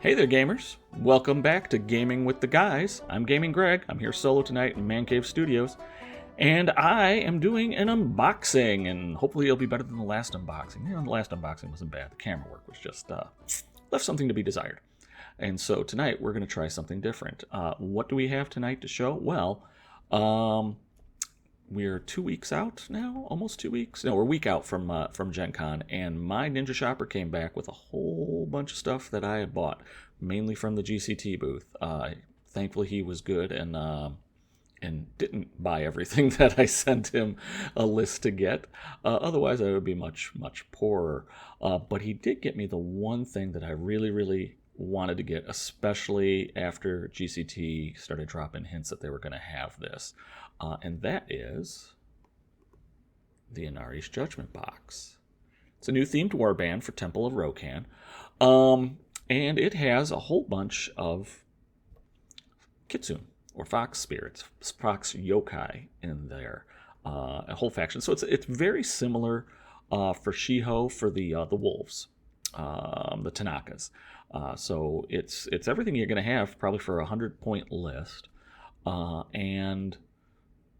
Hey there, gamers. Welcome back to Gaming with the Guys. I'm Gaming Greg. I'm here solo tonight in Man Cave Studios. And I am doing an unboxing, and hopefully it'll be better than the last unboxing. The last unboxing wasn't bad. The camera work was just left something to be desired. And so tonight we're going to try something different. What do we have tonight to show? Well, we're 2 weeks out now, almost 2 weeks. No, we're a week out from Gen Con, and my Ninja Shopper came back with a whole bunch of stuff that I had bought, mainly from the GCT booth. Thankfully, he was good and didn't buy everything that I sent him a list to get. Otherwise, I would be much, much poorer. But he did get me the one thing that I really, really wanted to get, especially after GCT started dropping hints that they were going to have this. And that is the Inari's Judgement box. It's a new themed warband for Temple of Rokan. And it has a whole bunch of Kitsune, or fox spirits, fox yokai in there, a whole faction. So it's very similar for Shiho for the wolves, the Tanakas. So it's everything you're going to have probably for a 100-point list, and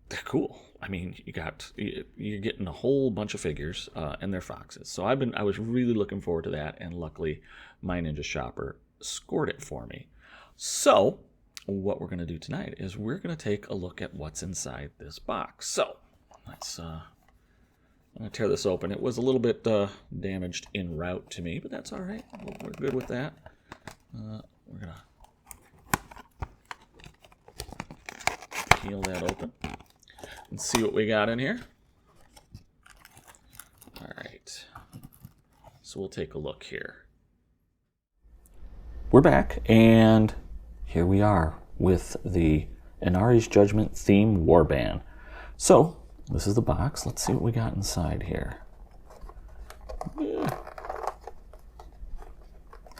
they're cool. I mean, you're getting a whole bunch of figures, and they're foxes. So I was really looking forward to that, and luckily my Ninja Shopper scored it for me. So what we're going to do tonight is we're going to take a look at what's inside this box. So let's I'm going to tear this open. It was a little bit damaged en route to me, but that's all right. We're good with that. We're going to peel that open and see what we got in here. All right. So we'll take a look here. We're back, and here we are with the Inari's Judgement theme warband. So this is the box. Let's see what we got inside here.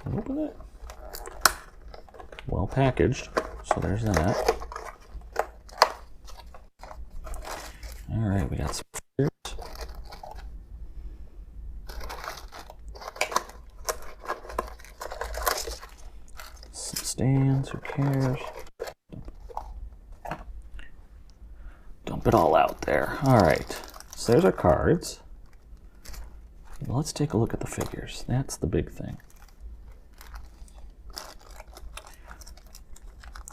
Open it. Well packaged. So there's that. All right, we got some figures. Some stands, who cares? Dump it all out there. All right, so there's our cards. Let's take a look at the figures. That's the big thing.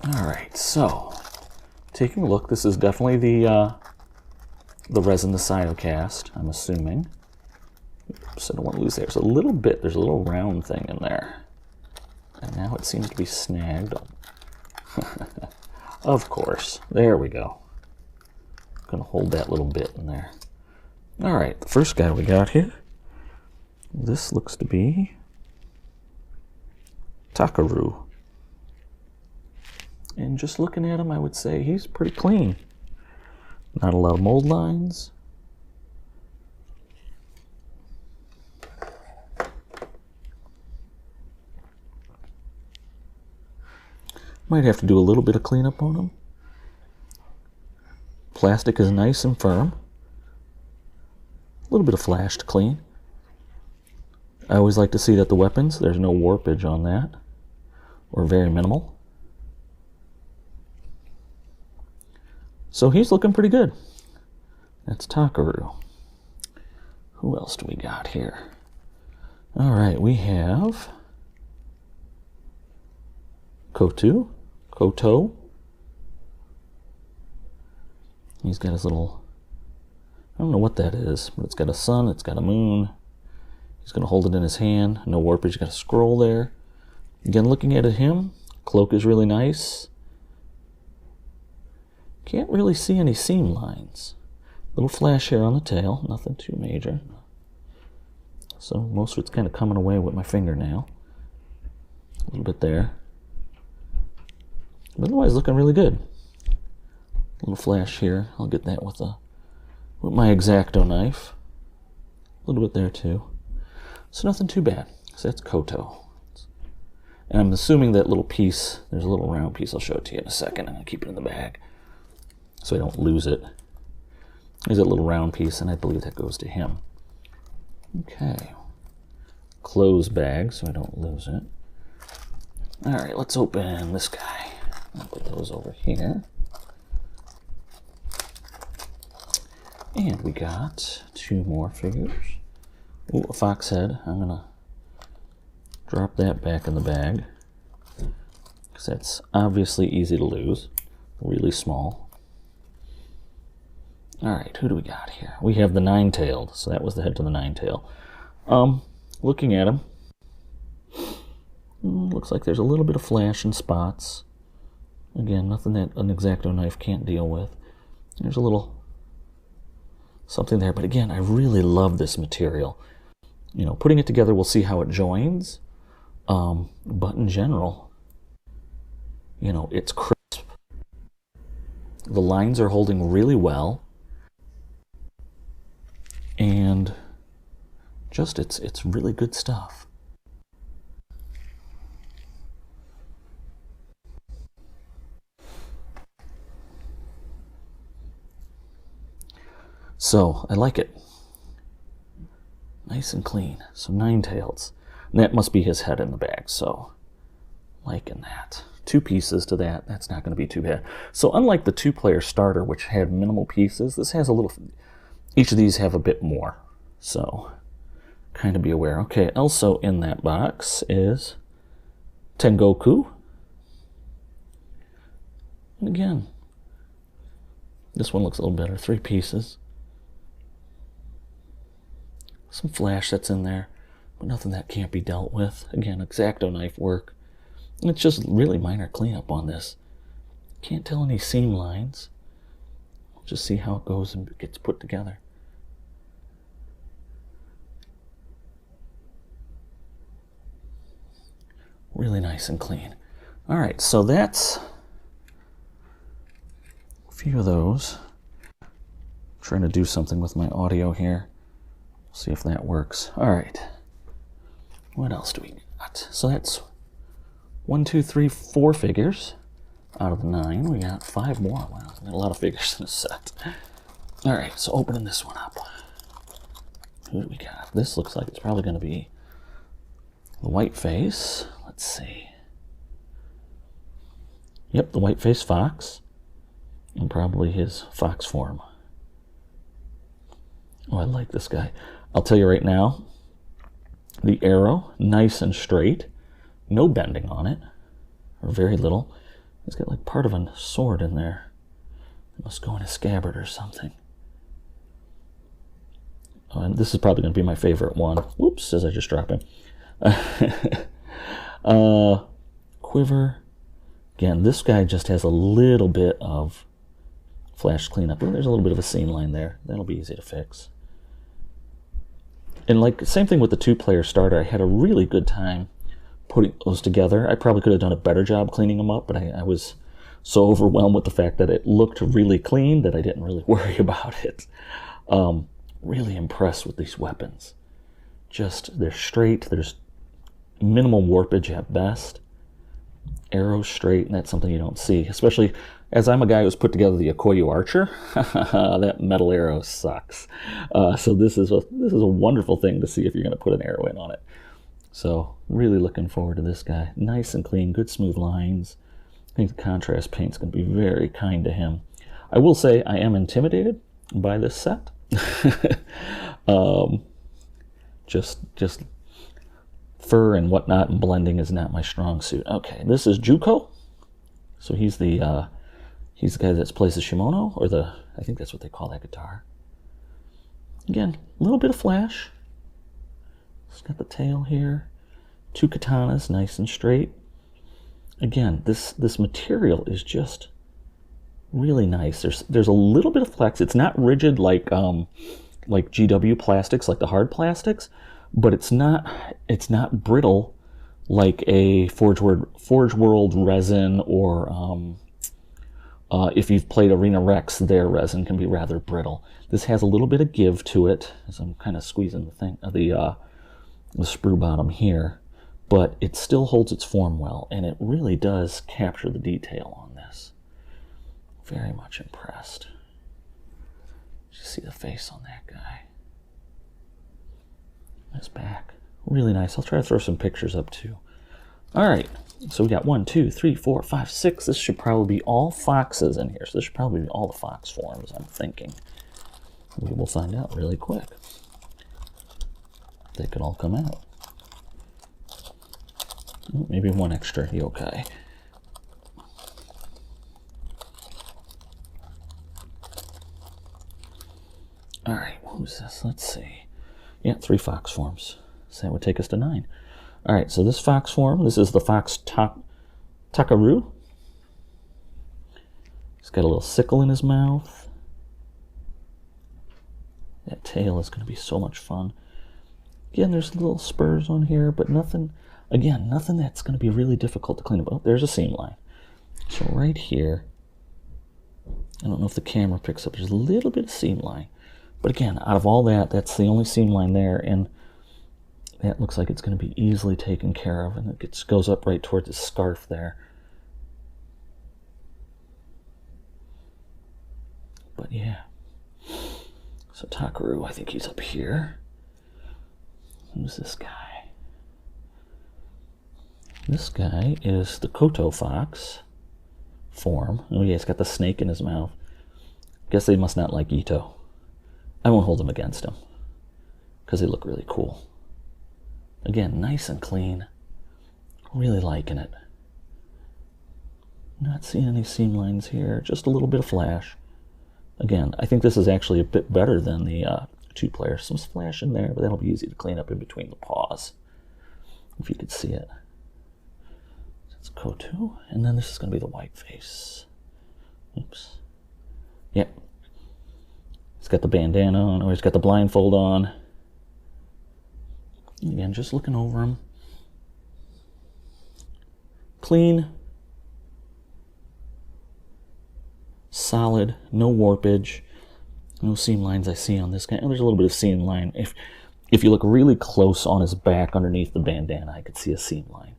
All right, so taking a look, this is definitely the resin, the Cytocast, I'm assuming. Oops, I don't want to lose there. There's a little bit, there's a little round thing in there. And now it seems to be snagged. Of course, there we go. Gonna hold that little bit in there. All right, the first guy we got here. This looks to be Takaru. And just looking at him, I would say he's pretty clean. Not a lot of mold lines. Might have to do a little bit of cleanup on him. Plastic is nice and firm. A little bit of flash to clean. I always like to see that the weapons, there's no warpage on that, or very minimal. So he's looking pretty good. That's Takaru. Who else do we got here? All right, we have Koto. He's got his little, I don't know what that is, but it's got a sun, it's got a moon. He's going to hold it in his hand. No warpage, got a scroll there. Again, looking at him, cloak is really nice. Can't really see any seam lines. Little flash here on the tail, nothing too major. So most of it's kind of coming away with my fingernail. A little bit there. But otherwise looking really good. Little flash here. I'll get that with my X-Acto knife. A little bit there too. So nothing too bad. So that's Koto. And I'm assuming that little piece, there's a little round piece, I'll show it to you in a second. I'm going to keep it in the bag so I don't lose it. There's a little round piece, and I believe that goes to him. Okay. Close bag so I don't lose it. All right, let's open this guy. I'll put those over here. And we got 2 more figures. Ooh, a fox head. I'm gonna drop that back in the bag, because that's obviously easy to lose. Really small. All right, who do we got here? We have the nine-tailed, so that was the head to the nine-tail. Looking at him, looks like there's a little bit of flash and spots. Again, nothing that an X-Acto knife can't deal with. There's a little something there, but again, I really love this material. You know, putting it together, we'll see how it joins. But in general, you know, it's crisp. The lines are holding really well. And just, it's really good stuff. So, I like it. Nice and clean. So, nine-taileds. And that must be his head in the bag, so liking that. 2 pieces to that. That's not going to be too bad. So, unlike the 2-player starter, which had minimal pieces, this has a little... Each of these have a bit more. So, kind of be aware. Okay, also in that box is Tengoku. And again, this one looks a little better. 3 pieces. Some flash that's in there, but nothing that can't be dealt with. Again, X-Acto knife work. And it's just really minor cleanup on this. Can't tell any seam lines. We'll just see how it goes and gets put together. Really nice and clean. All right, so that's a few of those. I'm trying to do something with my audio here. See if that works. All right. What else do we got? So that's 1, 2, 3, 4 figures out of the 9. We got 5 more. Wow, got a lot of figures in a set. All right, so opening this one up. Who do we got? This looks like it's probably going to be the white face. Let's see. Yep, the white face fox. And probably his fox form. Oh, I like this guy. I'll tell you right now, the arrow, nice and straight, no bending on it, or very little. It's got like part of a sword in there. It must go in a scabbard or something. Oh, and this is probably going to be my favorite one. Whoops, as I just drop him. Quiver. Again, this guy just has a little bit of flash cleanup. Oh, there's a little bit of a seam line there. That'll be easy to fix. And like, same thing with the 2-player starter. I had a really good time putting those together. I probably could have done a better job cleaning them up, but I was so overwhelmed with the fact that it looked really clean that I didn't really worry about it. Really impressed with these weapons. Just, they're straight. There's minimal warpage at best. Arrows straight, and that's something you don't see, especially as I'm a guy who's put together the Ikoyu Archer. That metal arrow sucks. So this is a wonderful thing to see if you're going to put an arrow in on it. So really looking forward to this guy. Nice and clean, good smooth lines. I think the contrast paint's going to be very kind to him. I will say I am intimidated by this set. Just fur and whatnot and blending is not my strong suit. Okay, this is Juko. So he's the guy that plays the shimono, or I think that's what they call that guitar. Again, a little bit of flash. It's got the tail here. 2 katanas, nice and straight. Again, this material is just really nice. There's a little bit of flex. It's not rigid like GW plastics, like the hard plastics, but it's not brittle like a Forge World resin, or if you've played Arena Rex, their resin can be rather brittle. This has a little bit of give to it, as I'm kind of squeezing the sprue bottom here, but it still holds its form well, and it really does capture the detail on this. Very much impressed. Just see the face on that guy. His back. Really nice. I'll try to throw some pictures up too. All right, so we got 1, 2, 3, 4, 5, 6. This should probably be all foxes in here. So this should probably be all the fox forms, I'm thinking. We will find out really quick. They could all come out. Maybe one extra yokai. All right, what was this? Let's see. Yeah, 3 fox forms. So that would take us to 9. All right, so this fox form, this is the fox Takaru. He's got a little sickle in his mouth. That tail is going to be so much fun. Again, there's little spurs on here, but nothing, again, nothing that's going to be really difficult to clean up. Oh, there's a seam line. So right here, I don't know if the camera picks up, there's a little bit of seam line. But again, out of all that, that's the only seam line there, and that looks like it's going to be easily taken care of, and it goes up right towards the scarf there. But yeah. So Takaru, I think he's up here. Who's this guy? This guy is the Koto fox form. Oh yeah, he's got the snake in his mouth. Guess they must not like Ito. I won't hold them against him, because they look really cool. Again, nice and clean. Really liking it. Not seeing any seam lines here, just a little bit of flash. Again, I think this is actually a bit better than the 2-player. Some flash in there, but that'll be easy to clean up in between the paws, if you could see it. That's Koto, and then this is going to be the white face. Oops. Yep. He's got the bandana on, or he's got the blindfold on. Again, just looking over him. Clean. Solid. No warpage. No seam lines I see on this guy. And there's a little bit of seam line. If you look really close on his back underneath the bandana, I could see a seam line.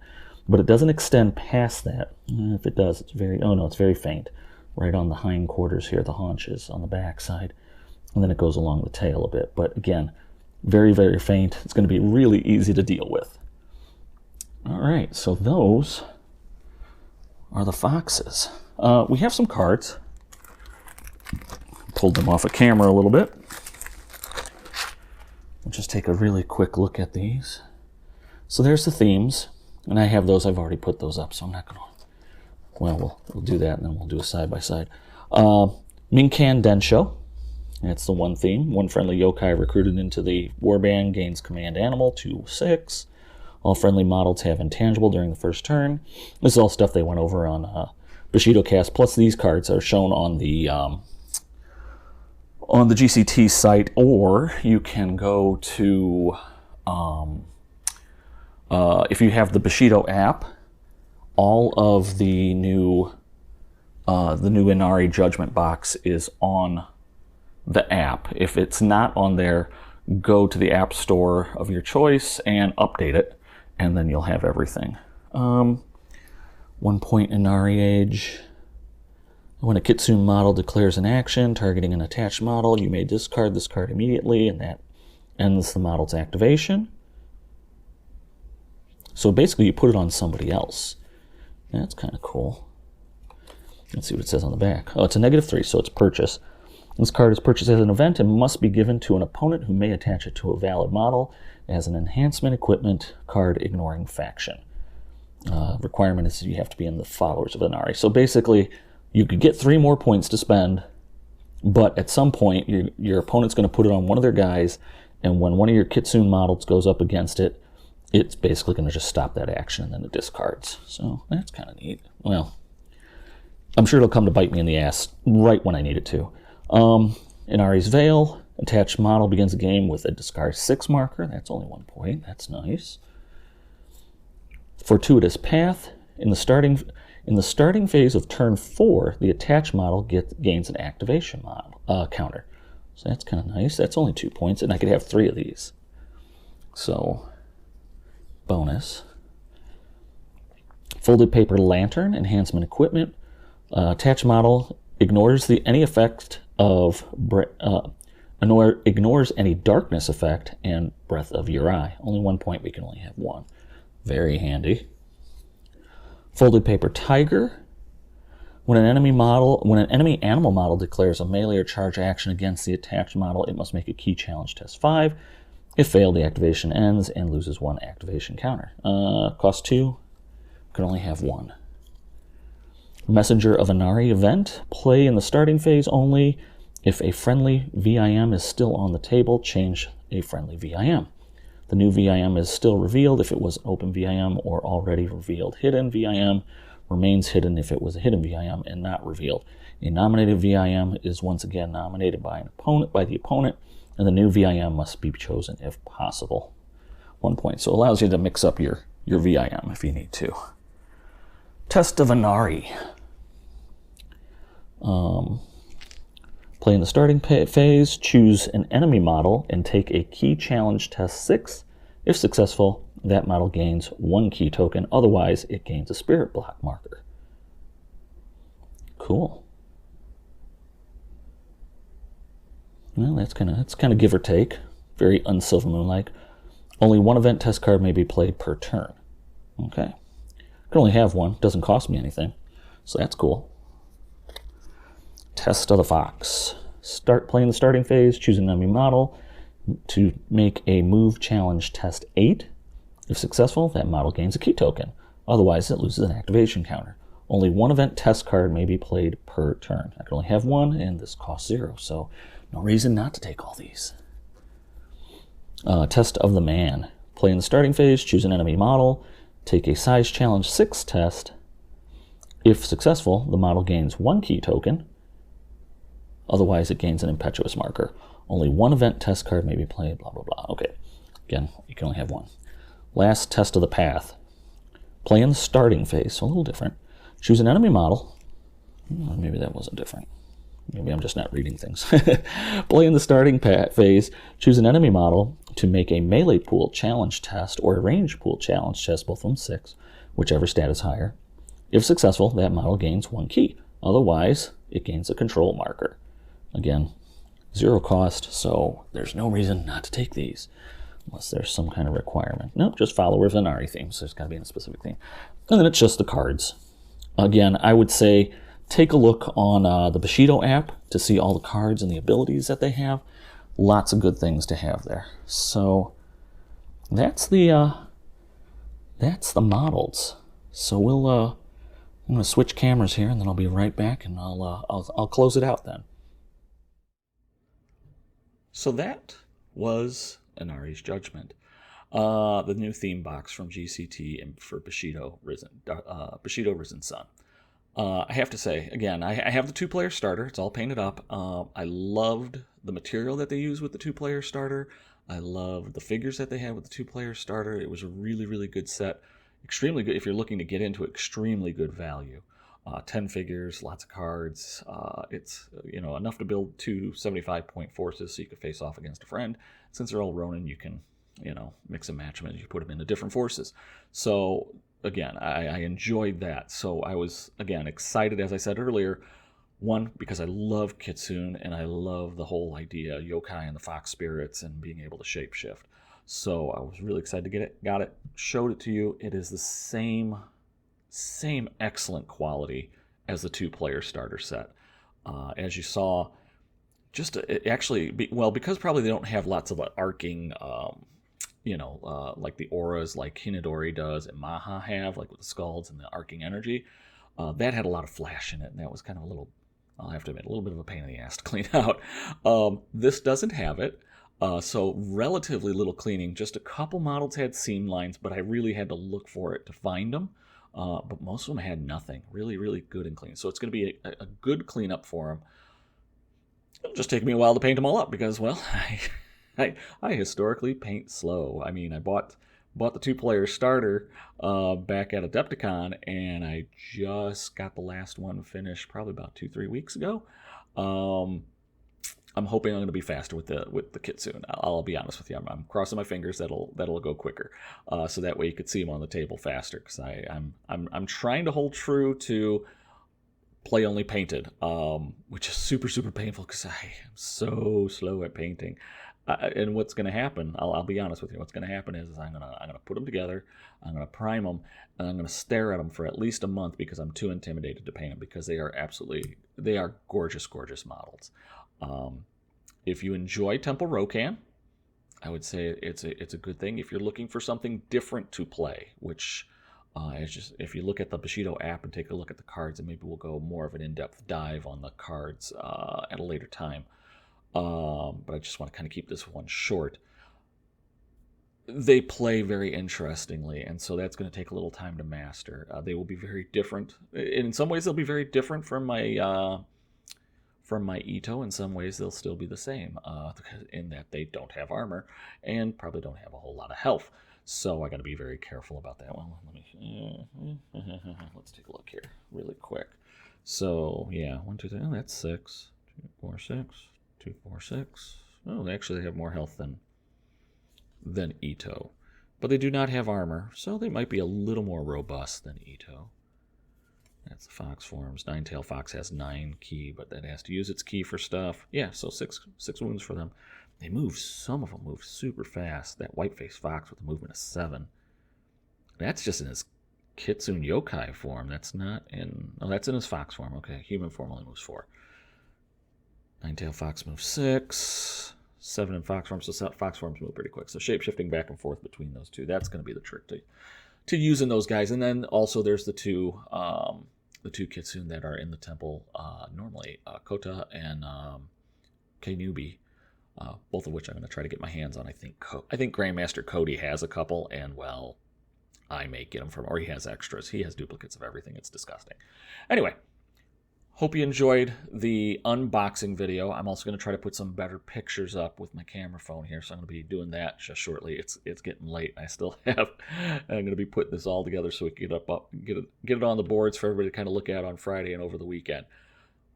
But it doesn't extend past that. If it does, it's very, oh no, it's very faint. Right on the hindquarters here, the haunches on the back side. And then it goes along the tail a bit. But again, very, very faint. It's going to be really easy to deal with. All right, so those are the foxes. We have some cards. Pulled them off of camera a little bit. We'll just take a really quick look at these. So there's the themes, and I have those. I've already put those up, so I'm not going to... Well, we'll do that, and then we'll do a side-by-side. Minkan Densho. That's the one theme. One friendly yokai recruited into the warband gains command animal, 2/6. All friendly models have intangible during the first turn. This is all stuff they went over on Bushido Cast. Plus, these cards are shown on the GCT site, or you can go to if you have the Bushido app. All of the new Inari Judgement box is on the app. If it's not on there, go to the app store of your choice and update it, and then you'll have everything. 1 point Inari age. When a Kitsune model declares an action targeting an attached model, you may discard this card immediately, and that ends the model's activation. So basically you put it on somebody else. That's kind of cool. Let's see what it says on the back. Oh, it's a -3, so it's purchase. This card is purchased as an event and must be given to an opponent who may attach it to a valid model as an enhancement equipment card ignoring faction. Requirement is you have to be in the followers of Inari. So basically, you could get 3 more points to spend, but at some point, your opponent's going to put it on one of their guys, and when one of your Kitsune models goes up against it, it's basically going to just stop that action, and then it discards. So that's kind of neat. Well, I'm sure it'll come to bite me in the ass right when I need it to. Inari's Veil. Attached model begins the game with a discard 6 marker. That's only 1 point. That's nice. Fortuitous Path. In the starting phase of turn 4, the attached model gains an activation model, counter. So that's kind of nice. That's only 2 points, and I could have 3 of these. So, bonus. Folded Paper Lantern. Enhancement equipment. Attached model ignores any effect of ignores any darkness effect and breath of your eye. Only 1 point, we can only have 1. Very handy. Folded paper tiger. When an enemy animal model declares a melee or charge action against the attached model, it must make a key challenge test 5. If failed, the activation ends and loses 1 activation counter. Cost 2. Can only have 1. Messenger of Inari event. Play in the starting phase only. If a friendly VIM is still on the table, change a friendly VIM. The new VIM is still revealed if it was an open VIM or already revealed. Hidden VIM remains hidden if it was a hidden VIM and not revealed. A nominated VIM is once again nominated by the opponent, and the new VIM must be chosen if possible. 1 point. So it allows you to mix up your VIM if you need to. Test of Inari. Play in the starting phase, choose an enemy model, and take a key challenge test 6. If successful, that model gains 1 key token. Otherwise, it gains a spirit block marker. Cool. Well, that's kind of give or take. Very un-Silver Moon-like. Only 1 event test card may be played per turn. Okay. Can only have 1. Doesn't cost me anything. So that's cool. Test of the Fox. Start playing the starting phase, choose an enemy model to make a move challenge test 8. If successful, that model gains a key token. Otherwise, it loses an activation counter. Only 1 event test card may be played per turn. I can only have 1, and this costs 0, so no reason not to take all these. Test of the Man. Play in the starting phase, choose an enemy model, take a size challenge 6 test. If successful, the model gains 1 key token. Otherwise, it gains an impetuous marker. Only 1 event test card may be played, blah, blah, blah. Okay, again, you can only have 1. Last test of the path. Play in the starting phase, so a little different. Choose an enemy model. Maybe that wasn't different. Maybe I'm just not reading things. Play in the starting phase. Choose an enemy model to make a melee pool challenge test or a range pool challenge test, both of them 6, whichever stat is higher. If successful, that model gains 1 key. Otherwise, it gains a control marker. Again, 0 cost, so there's no reason not to take these unless there's some kind of requirement. Nope, just follower of Inari theme, so there's got to be in a specific theme. And then it's just the cards. Again, I would say take a look on the Bushido app to see all the cards and the abilities that they have. Lots of good things to have there. So that's the models. So I'm going to switch cameras here, and then I'll be right back, and I'll close it out then. So that was Inari's Judgment, the new theme box from GCT and for Bushido Risen Sun. I have to say, again, I have the 2-player starter. It's all painted up. I loved the material that they used with the 2-player starter. I loved the figures that they had with the 2-player starter. It was a really, really good set. Extremely good if you're looking to get into extremely good value. 10 figures, lots of cards. It's enough to build 2 75-point forces so you could face off against a friend. Since they're all Ronin, you can mix and match them as you put them into different forces. So again, I enjoyed that. So I was again excited, as I said earlier. 1, because I love Kitsune and I love the whole idea yokai and the fox spirits and being able to shapeshift. So I was really excited to get it. Got it. Showed it to you. It is the same excellent quality as the 2-player starter set. As you saw, just because probably they don't have lots of arcing, like the auras like Hinadori does and Maha have, like with the skulls and the arcing energy. That had a lot of flash in it, and that was kind of I'll have to admit, a little bit of a pain in the ass to clean out. This doesn't have it. So relatively little cleaning. Just a couple models had seam lines, but I really had to look for it to find them. But most of them had nothing. Really, really good and clean. So it's going to be a good cleanup for them. It'll just take me a while to paint them all up because, well, I historically paint slow. I mean, I bought the 2-player starter back at Adepticon, and I just got the last one finished probably about 2-3 weeks ago. I'm hoping I'm going to be faster with the Kitsune. I'll be honest with you. I'm crossing my fingers that'll go quicker, so that way you could see them on the table faster. Because I'm trying to hold true to play only painted, which is super painful because I am so slow at painting. And what's going to happen, I'll be honest with you, what's going to happen is I'm gonna put them together, I'm going to prime them, and I'm going to stare at them for at least a month because I'm too intimidated to paint them, because they are gorgeous, gorgeous models. If you enjoy Temple Rokan, I would say it's a good thing. If you're looking for something different to play, which if you look at the Bushido app and take a look at the cards, and maybe we'll go more of an in-depth dive on the cards at a later time. But I just want to kind of keep this one short. They play very interestingly, and so that's going to take a little time to master. They will be very different. In some ways, they'll be very different from my Ito. In some ways, they'll still be the same, in that they don't have armor and probably don't have a whole lot of health. So I got to be very careful about that one. Let's take a look here really quick. So yeah, 1, 2, 3. Oh, that's 6. 2, 4, 6. 2, 4, 6. Oh, they actually have more health than Ito, but they do not have armor, so they might be a little more robust than Ito. That's the fox forms. Nine-tailed fox has 9 ki, but that has to use its ki for stuff. Yeah, so 6 wounds for them. They move. Some of them move super fast. That white-faced fox with a movement of 7. That's just in his Kitsune yokai form. That's not in. Oh, that's in his fox form. Okay, human form only moves 4. Nine-tailed fox moves 6. 7 in fox form, so fox forms move pretty quick. So shape-shifting back and forth between those two, that's going to be the trick to using those guys. And then also there's the two Kitsune that are in the temple normally, Kota and Keinubi, both of which I'm going to try to get my hands on. I think Grandmaster Cody has a couple, and well, I may get them from, or he has extras. He has duplicates of everything. It's disgusting. Anyway, hope you enjoyed the unboxing video. I'm also going to try to put some better pictures up with my camera phone here, so I'm going to be doing that just shortly. It's getting late. I'm going to be putting this all together so we can get it on the boards for everybody to kind of look at on Friday and over the weekend.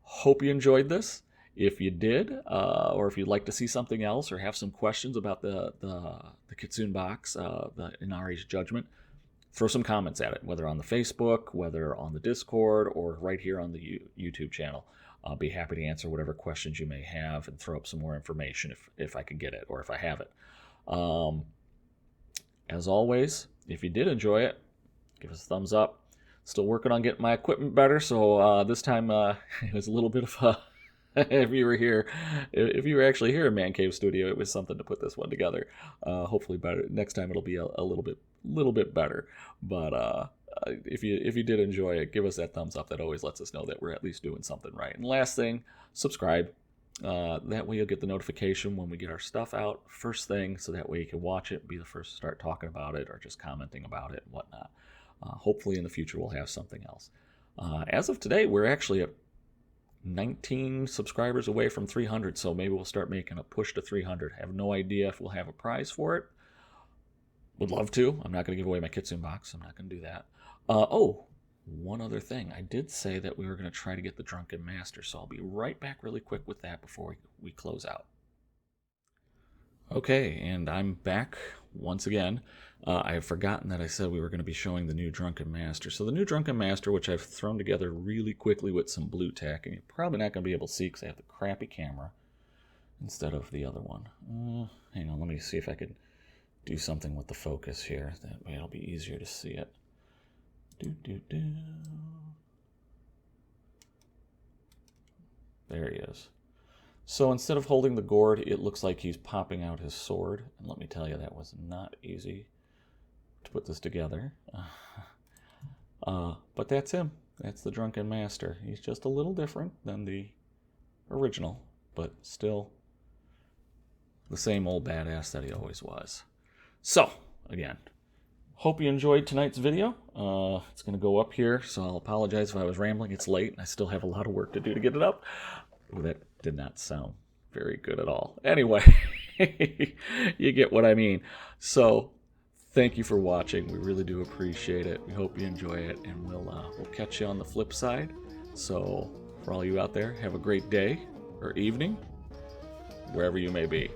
Hope you enjoyed this. If you did, or if you'd like to see something else, or have some questions about the Kitsune box, the Inari's Judgement, throw some comments at it, whether on the Facebook, whether on the Discord, or right here on the YouTube channel. I'll be happy to answer whatever questions you may have and throw up some more information if I can get it, or if I have it. As always, if you did enjoy it, give us a thumbs up. Still working on getting my equipment better, so this time it was a little bit of a... if you were actually here in Man Cave Studio, it was something to put this one together. Hopefully better. Next time it'll be a little bit better. But if you did enjoy it, give us that thumbs up. That always lets us know that we're at least doing something right. And last thing, subscribe. That way you'll get the notification when we get our stuff out first thing, so that way you can watch it and be the first to start talking about it or just commenting about it and whatnot. Hopefully in the future we'll have something else. As of today, we're actually at 19 subscribers away from 300, so maybe we'll start making a push to 300. Have no idea if we'll have a prize for it. Would love to. I'm not going to give away my Kitsune box. I'm not going to do that. One other thing. I did say that we were going to try to get the Drunken Master, so I'll be right back really quick with that before we close out. Okay, and I'm back once again. I have forgotten that I said we were going to be showing the new Drunken Master. So the new Drunken Master, which I've thrown together really quickly with some blue tack, and you're probably not going to be able to see because I have the crappy camera instead of the other one. Hang on, let me see if I can do something with the focus here. That way it'll be easier to see it. There he is. So instead of holding the gourd, it looks like he's popping out his sword. And let me tell you, that was not easy to put this together. But that's him. That's the Drunken Master. He's just a little different than the original, but still the same old badass that he always was. So, again, hope you enjoyed tonight's video. It's going to go up here, so I'll apologize if I was rambling. It's late, and I still have a lot of work to do to get it up. Ooh, that did not sound very good at all. Anyway, you get what I mean. So, thank you for watching. We really do appreciate it. We hope you enjoy it, and we'll catch you on the flip side. So, for all you out there, have a great day or evening, wherever you may be.